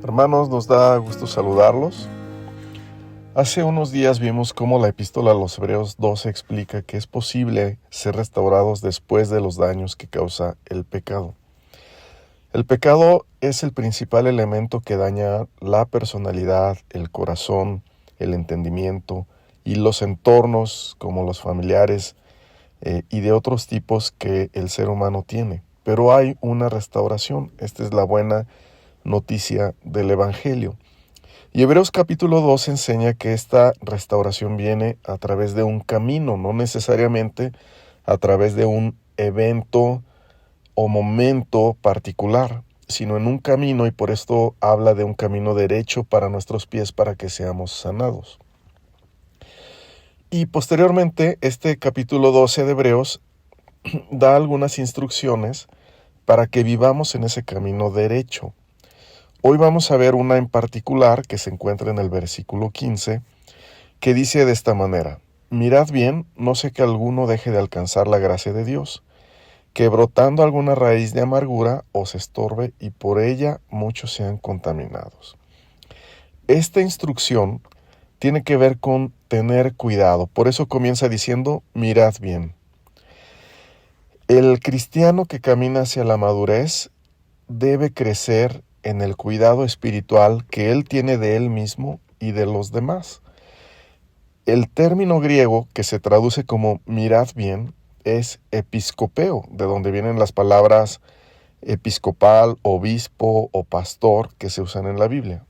Hermanos, nos da gusto saludarlos. Hace unos días vimos cómo la epístola a los Hebreos 12 explica que es posible ser restaurados después de los daños que causa el pecado. El pecado es el principal elemento que daña la personalidad, el corazón, el entendimiento y los entornos como los familiares y de otros tipos que el ser humano tiene. Pero hay una restauración. Esta es la buena noticia del Evangelio. Y Hebreos capítulo 2 enseña que esta restauración viene a través de un camino, no necesariamente a través de un evento o momento particular, sino en un camino, y por esto habla de un camino derecho para nuestros pies para que seamos sanados. Y posteriormente, este capítulo 12 de Hebreos da algunas instrucciones para que vivamos en ese camino derecho. Hoy vamos a ver una en particular que se encuentra en el versículo 15, que dice de esta manera: Mirad bien, no sea que alguno deje de alcanzar la gracia de Dios, que brotando alguna raíz de amargura os estorbe y por ella muchos sean contaminados. Esta instrucción tiene que ver con tener cuidado, por eso comienza diciendo: mirad bien. El cristiano que camina hacia la madurez debe crecer en el cuidado espiritual que él tiene de él mismo y de los demás. El término griego que se traduce como mirad bien es episcopeo, de donde vienen las palabras episcopal, obispo o pastor que se usan en la Biblia.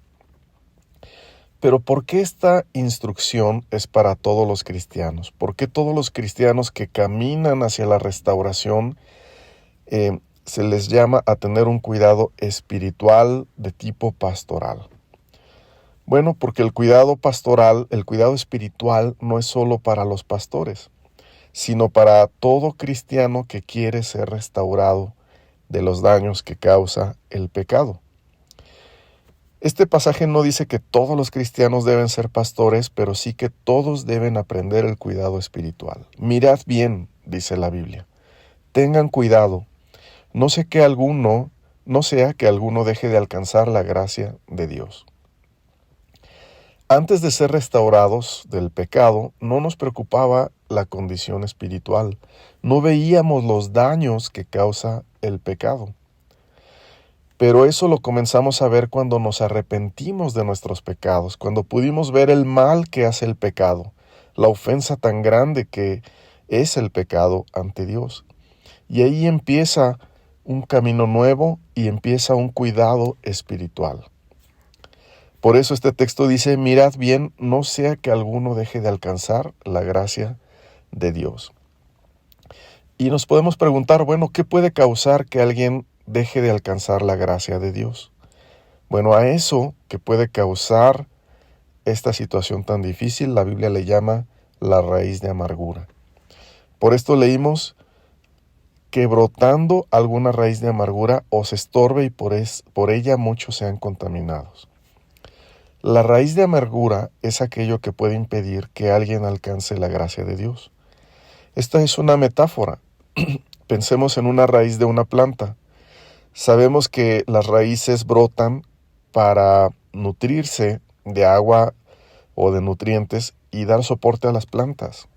Pero ¿por qué esta instrucción es para todos los cristianos? ¿Por qué todos los cristianos que caminan hacia la restauración se les llama a tener un cuidado espiritual de tipo pastoral? Bueno, porque el cuidado pastoral, el cuidado espiritual no es solo para los pastores, sino para todo cristiano que quiere ser restaurado de los daños que causa el pecado. Este pasaje no dice que todos los cristianos deben ser pastores, pero sí que todos deben aprender el cuidado espiritual. Mirad bien, dice la Biblia. Tengan cuidado. No sea que alguno deje de alcanzar la gracia de Dios. Antes de ser restaurados del pecado, no nos preocupaba la condición espiritual. No veíamos los daños que causa el pecado. Pero eso lo comenzamos a ver cuando nos arrepentimos de nuestros pecados, cuando pudimos ver el mal que hace el pecado, la ofensa tan grande que es el pecado ante Dios. Y ahí empieza un camino nuevo y empieza un cuidado espiritual. Por eso este texto dice: mirad bien, no sea que alguno deje de alcanzar la gracia de Dios. Y nos podemos preguntar, bueno, ¿qué puede causar que alguien deje de alcanzar la gracia de Dios? Bueno, a eso que puede causar esta situación tan difícil, la Biblia le llama la raíz de amargura. Por esto leímos que brotando alguna raíz de amargura os estorbe y por ella muchos sean contaminados. La raíz de amargura es aquello que puede impedir que alguien alcance la gracia de Dios. Esta es una metáfora. Pensemos en una raíz de una planta. Sabemos que las raíces brotan para nutrirse de agua o de nutrientes y dar soporte a las plantas.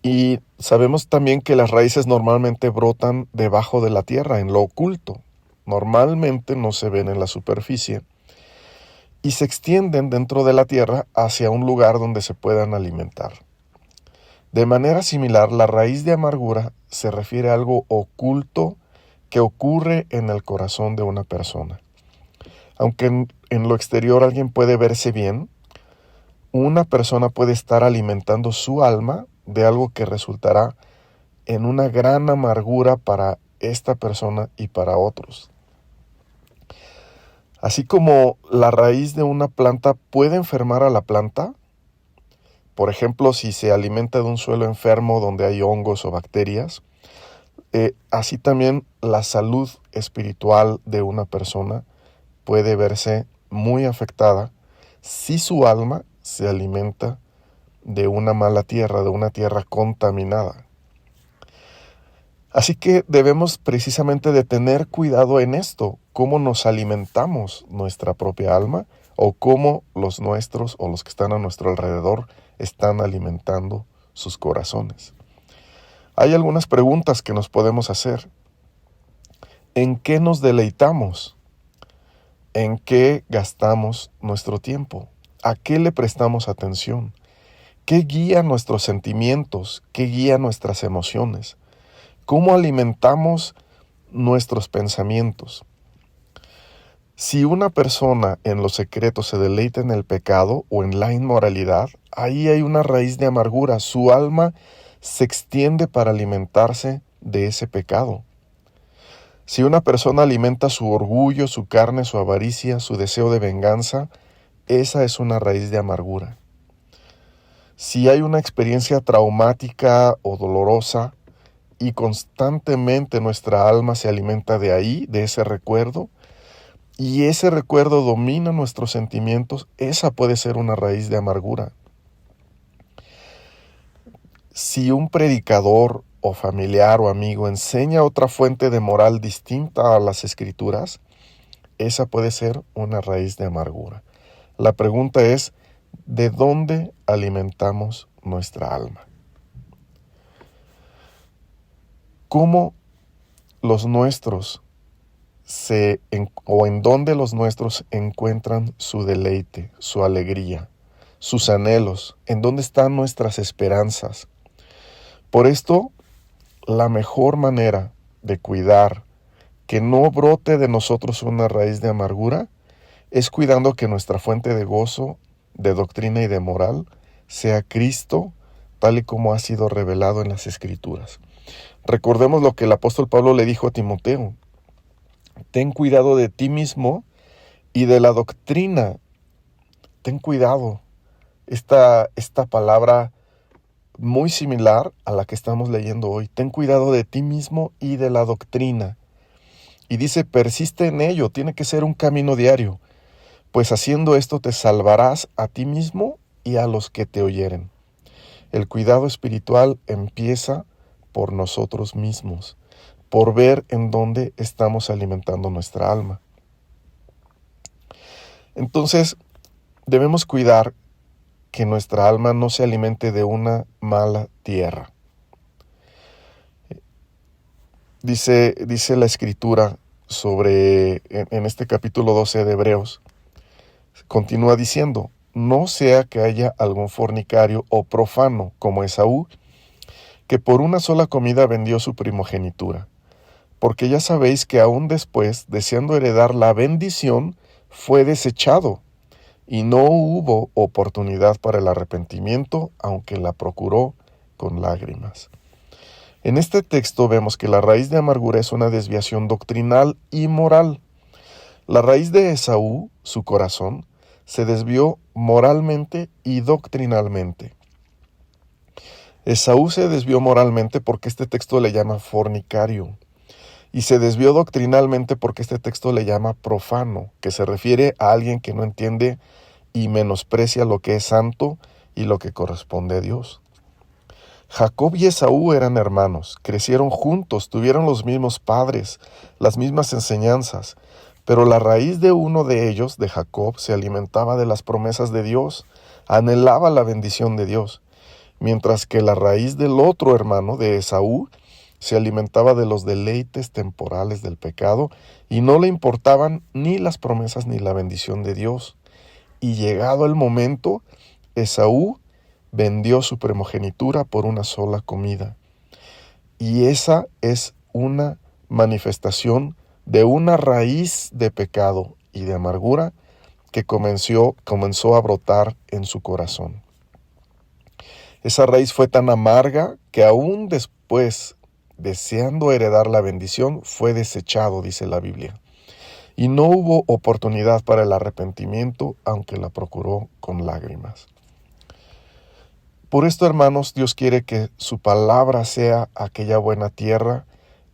Y sabemos también que las raíces normalmente brotan debajo de la tierra, en lo oculto. Normalmente no se ven en la superficie y se extienden dentro de la tierra hacia un lugar donde se puedan alimentar. De manera similar, la raíz de amargura se refiere a algo oculto que ocurre en el corazón de una persona. Aunque en lo exterior alguien puede verse bien, una persona puede estar alimentando su alma de algo que resultará en una gran amargura para esta persona y para otros. Así como la raíz de una planta puede enfermar a la planta, por ejemplo, si se alimenta de un suelo enfermo donde hay hongos o bacterias, así también la salud espiritual de una persona puede verse muy afectada si su alma se alimenta de una mala tierra, de una tierra contaminada. Así que debemos precisamente de tener cuidado en esto, cómo nos alimentamos nuestra propia alma o cómo los nuestros o los que están a nuestro alrededor están alimentando sus corazones. Hay algunas preguntas que nos podemos hacer. ¿En qué nos deleitamos? ¿En qué gastamos nuestro tiempo? ¿A qué le prestamos atención? ¿Qué guía nuestros sentimientos? ¿Qué guía nuestras emociones? ¿Cómo alimentamos nuestros pensamientos? Si una persona en lo secreto se deleita en el pecado o en la inmoralidad, ahí hay una raíz de amargura. Su alma se extiende para alimentarse de ese pecado. Si una persona alimenta su orgullo, su carne, su avaricia, su deseo de venganza, esa es una raíz de amargura. Si hay una experiencia traumática o dolorosa y constantemente nuestra alma se alimenta de ahí, de ese recuerdo, y ese recuerdo domina nuestros sentimientos, esa puede ser una raíz de amargura. Si un predicador o familiar o amigo enseña otra fuente de moral distinta a las Escrituras, esa puede ser una raíz de amargura. La pregunta es, ¿de dónde alimentamos nuestra alma? ¿Cómo los nuestros en dónde los nuestros encuentran su deleite, su alegría, sus anhelos? ¿En dónde están nuestras esperanzas? Por esto, la mejor manera de cuidar que no brote de nosotros una raíz de amargura es cuidando que nuestra fuente de gozo, de doctrina y de moral sea Cristo, tal y como ha sido revelado en las Escrituras. Recordemos lo que el apóstol Pablo le dijo a Timoteo: ten cuidado de ti mismo y de la doctrina. Ten cuidado. Esta palabra muy similar a la que estamos leyendo hoy. Ten cuidado de ti mismo y de la doctrina. Y dice, persiste en ello, tiene que ser un camino diario, pues haciendo esto te salvarás a ti mismo y a los que te oyeren. El cuidado espiritual empieza por nosotros mismos, por ver en dónde estamos alimentando nuestra alma. Entonces, debemos cuidar que nuestra alma no se alimente de una mala tierra. Dice la Escritura en este capítulo 12 de Hebreos, continúa diciendo, no sea que haya algún fornicario o profano como Esaú, que por una sola comida vendió su primogenitura. Porque ya sabéis que aún después, deseando heredar la bendición, fue desechado, y no hubo oportunidad para el arrepentimiento, aunque la procuró con lágrimas. En este texto vemos que la raíz de amargura es una desviación doctrinal y moral. La raíz de Esaú, su corazón, se desvió moralmente y doctrinalmente. Esaú se desvió moralmente porque este texto le llama fornicario, y se desvió doctrinalmente porque este texto le llama profano, que se refiere a alguien que no entiende y menosprecia lo que es santo y lo que corresponde a Dios. Jacob y Esaú eran hermanos, crecieron juntos, tuvieron los mismos padres, las mismas enseñanzas, pero la raíz de uno de ellos, de Jacob, se alimentaba de las promesas de Dios, anhelaba la bendición de Dios, mientras que la raíz del otro hermano, de Esaú, se alimentaba de los deleites temporales del pecado y no le importaban ni las promesas ni la bendición de Dios. Y llegado el momento, Esaú vendió su primogenitura por una sola comida. Y esa es una manifestación de una raíz de pecado y de amargura que comenzó a brotar en su corazón. Esa raíz fue tan amarga que aún después, deseando heredar la bendición, fue desechado, dice la Biblia. Y no hubo oportunidad para el arrepentimiento, aunque la procuró con lágrimas. Por esto, hermanos, Dios quiere que su palabra sea aquella buena tierra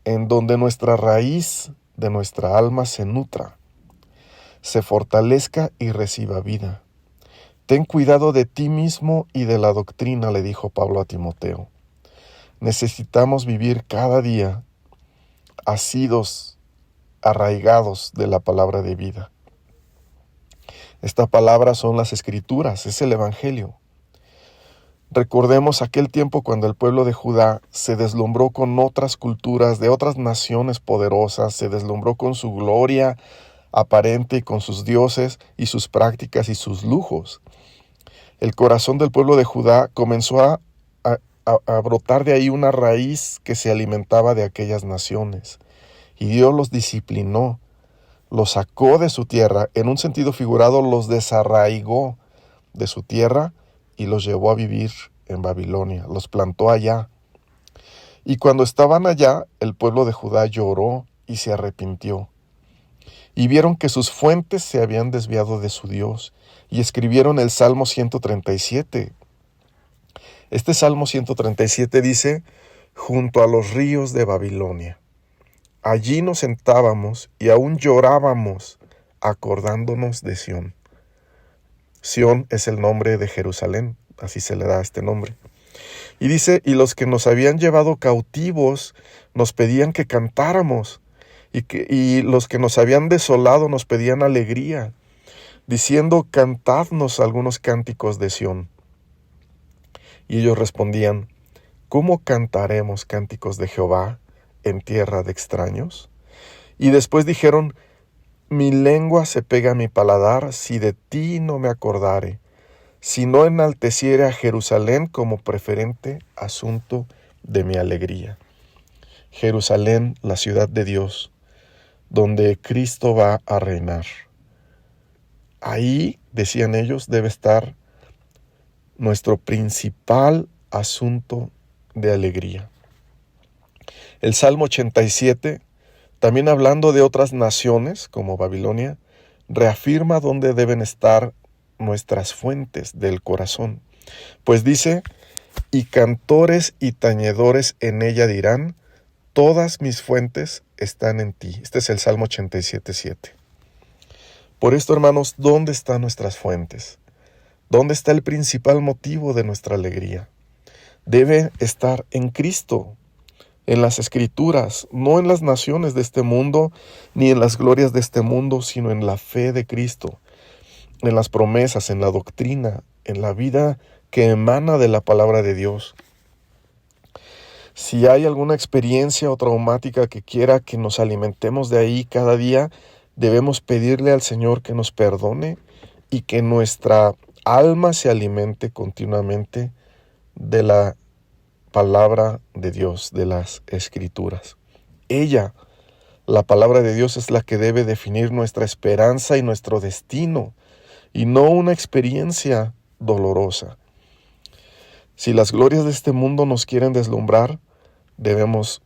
en donde nuestra raíz de nuestra alma se nutra, se fortalezca y reciba vida. Ten cuidado de ti mismo y de la doctrina, le dijo Pablo a Timoteo. Necesitamos vivir cada día asidos, arraigados de la palabra de vida. Esta palabra son las Escrituras, es el Evangelio. Recordemos aquel tiempo cuando el pueblo de Judá se deslumbró con otras culturas de otras naciones poderosas, se deslumbró con su gloria aparente y con sus dioses y sus prácticas y sus lujos. El corazón del pueblo de Judá comenzó a brotar de ahí una raíz que se alimentaba de aquellas naciones. Y Dios los disciplinó, los sacó de su tierra, en un sentido figurado los desarraigó de su tierra y los llevó a vivir en Babilonia, los plantó allá. Y cuando estaban allá, el pueblo de Judá lloró y se arrepintió. Y vieron que sus fuentes se habían desviado de su Dios, y escribieron el Salmo 137. Este Salmo 137 dice, junto a los ríos de Babilonia. Allí nos sentábamos y aún llorábamos, acordándonos de Sión. Sión es el nombre de Jerusalén, así se le da este nombre. Y dice, y los que nos habían llevado cautivos nos pedían que cantáramos, y los que nos habían desolado nos pedían alegría, diciendo, cantadnos algunos cánticos de Sión. Y ellos respondían, ¿cómo cantaremos cánticos de Jehová en tierra de extraños? Y después dijeron, mi lengua se pega a mi paladar si de ti no me acordare, si no enalteciere a Jerusalén como preferente asunto de mi alegría. Jerusalén, la ciudad de Dios, donde Cristo va a reinar. Ahí, decían ellos, debe estar nuestro principal asunto de alegría. El Salmo 87, también hablando de otras naciones como Babilonia, reafirma dónde deben estar nuestras fuentes del corazón. Pues dice, y cantores y tañedores en ella dirán, todas mis fuentes están en ti. Este es el Salmo 87:7. Por esto, hermanos, ¿dónde están nuestras fuentes? ¿Dónde está el principal motivo de nuestra alegría? Debe estar en Cristo, en las Escrituras, no en las naciones de este mundo, ni en las glorias de este mundo, sino en la fe de Cristo, en las promesas, en la doctrina, en la vida que emana de la palabra de Dios. Si hay alguna experiencia o traumática que quiera que nos alimentemos de ahí cada día, debemos pedirle al Señor que nos perdone y que nuestra alma se alimente continuamente de la palabra de Dios, de las Escrituras. Ella, la palabra de Dios, es la que debe definir nuestra esperanza y nuestro destino, y no una experiencia dolorosa. Si las glorias de este mundo nos quieren deslumbrar, debemos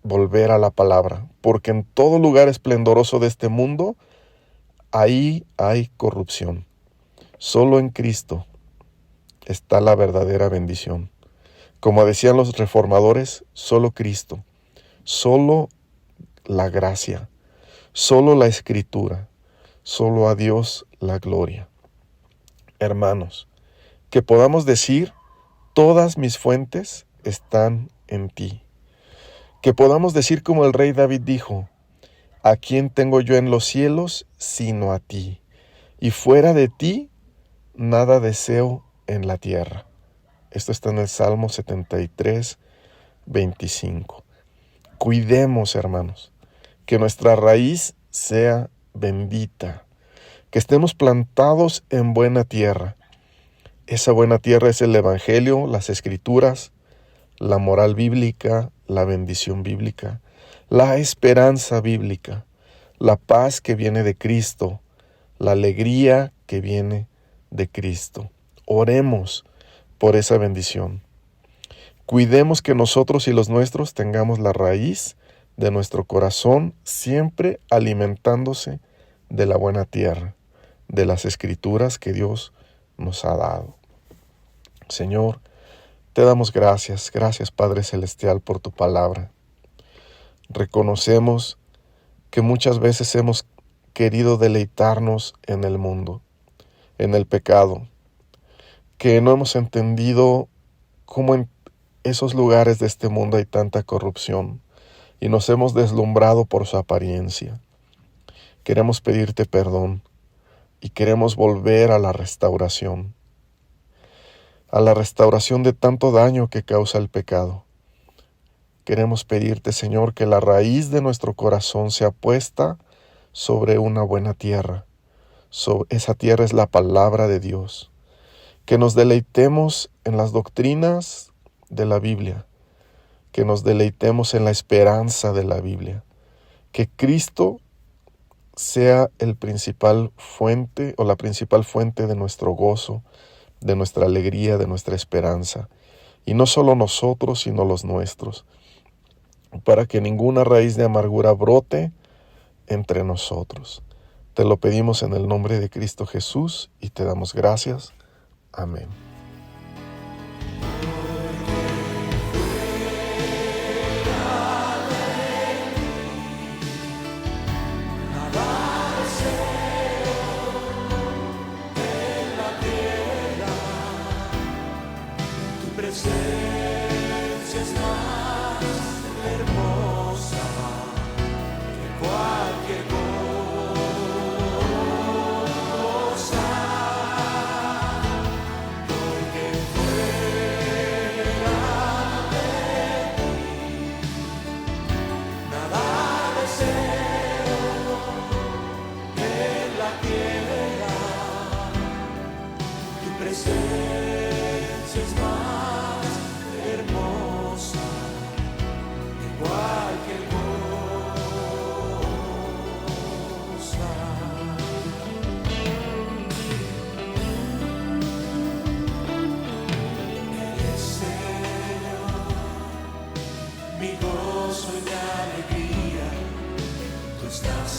volver a la palabra, porque en todo lugar esplendoroso de este mundo, ahí hay corrupción. Solo en Cristo está la verdadera bendición. Como decían los reformadores, solo Cristo, solo la gracia, solo la Escritura, solo a Dios la gloria. Hermanos, que podamos decir, todas mis fuentes están en ti. Que podamos decir como el rey David dijo, ¿a quién tengo yo en los cielos sino a ti? Y fuera de ti, nada deseo en la tierra. Esto está en el Salmo 73:25. Cuidemos, hermanos, que nuestra raíz sea bendita, que estemos plantados en buena tierra. Esa buena tierra es el Evangelio, las Escrituras, la moral bíblica, la bendición bíblica, la esperanza bíblica, la paz que viene de Cristo, la alegría que viene de Cristo. Oremos por esa bendición. Cuidemos que nosotros y los nuestros tengamos la raíz de nuestro corazón siempre alimentándose de la buena tierra, de las Escrituras que Dios nos ha dado. Señor, te damos gracias, Padre Celestial, por tu palabra. Reconocemos que muchas veces hemos querido deleitarnos en el mundo, en el pecado, que no hemos entendido cómo en esos lugares de este mundo hay tanta corrupción, y nos hemos deslumbrado por su apariencia. Queremos pedirte perdón y queremos volver a la restauración de tanto daño que causa el pecado. Queremos pedirte, Señor, que la raíz de nuestro corazón sea puesta sobre una buena tierra. Esa tierra es la palabra de Dios. Que nos deleitemos en las doctrinas de la Biblia. Que nos deleitemos en la esperanza de la Biblia. Que Cristo sea el principal fuente o la principal fuente de nuestro gozo, de nuestra alegría, de nuestra esperanza. Y no solo nosotros, sino los nuestros. Para que ninguna raíz de amargura brote entre nosotros. Te lo pedimos en el nombre de Cristo Jesús y te damos gracias. Amén. Presencia es más hermosa que cualquier cosa, porque fuera de ti nada deseo en la tierra. Tu presencia es más hermosa de cualquier cosa. Eres, Señor, mi gozo y mi alegría. Tú estás